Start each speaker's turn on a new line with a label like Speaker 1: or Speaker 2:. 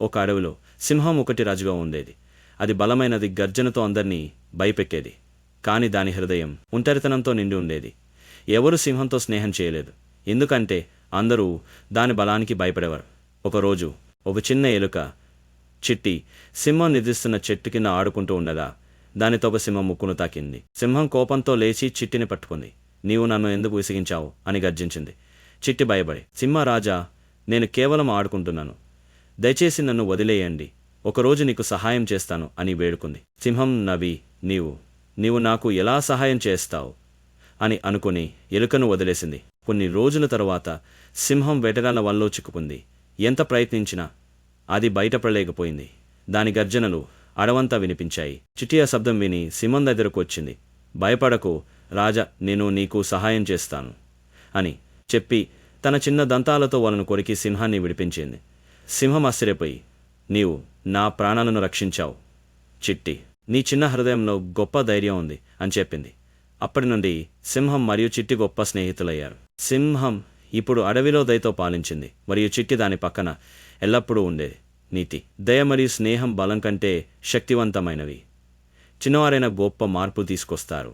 Speaker 1: ఒక అడవిలో సింహం ఒకటి రాజుగా ఉండేది. అది బలమైనది, గర్జనతో అందర్నీ భయపెట్టేది. కాని దాని హృదయం ఒంటరితనంతో నిండి ఉండేది. ఎవరూ సింహంతో స్నేహం చేయలేదు, ఎందుకంటే అందరూ దాని బలానికి భయపడేవారు. ఒకరోజు ఒక చిన్న ఎలుక చిట్టి సింహం నిద్రిస్తున్న చెట్టు కింద ఆడుకుంటూ ఉండగా దానితో ఒక సింహం ముక్కును తాకింది. సింహం కోపంతో లేచి చిట్టిని పట్టుకుంది. నీవు నన్ను ఎందుకు విసిగించావు అని గర్జించింది. చిట్టి భయపడి, సింహరాజా, నేను కేవలం ఆడుకుంటున్నాను, దయచేసి నన్ను వదిలేయండి, ఒకరోజు నీకు సహాయం చేస్తాను అని వేడుకుంది. సింహం నవ్వి, నీవు నాకు ఎలా సహాయం చేస్తావు అని అనుకుని ఎలుకను వదిలేసింది. కొన్ని రోజుల తరువాత సింహం వేటగాళ్ల వలలో చిక్కుకుంది. ఎంత ప్రయత్నించినా అది బయటపడలేకపోయింది. దాని గర్జనలు అడవంతా వినిపించాయి. చిట్టి ఆ శబ్దం విని సింహం దగ్గరకు వచ్చింది. భయపడకు రాజా, నేను నీకు సహాయం చేస్తాను అని చెప్పి తన చిన్న దంతాలతో వాళ్ళను కొరికి సింహాన్ని విడిపించింది. సింహం ఆశ్చర్యపోయి, నీవు నా ప్రాణాలను రక్షించావు చిట్టి, నీ చిన్న హృదయంలో గొప్ప ధైర్యం ఉంది అని చెప్పింది. అప్పటి నుండి సింహం మరియు చిట్టి గొప్ప స్నేహితులయ్యారు. సింహం ఇప్పుడు అడవిలో దయతో పాలించింది మరియు చిట్టి దాని పక్కన ఎల్లప్పుడూ ఉండేది. నీతి, దయ మరియు స్నేహం బలం కంటే శక్తివంతమైనవి. చిన్నవారైన గొప్ప మార్పు తీసుకొస్తారు.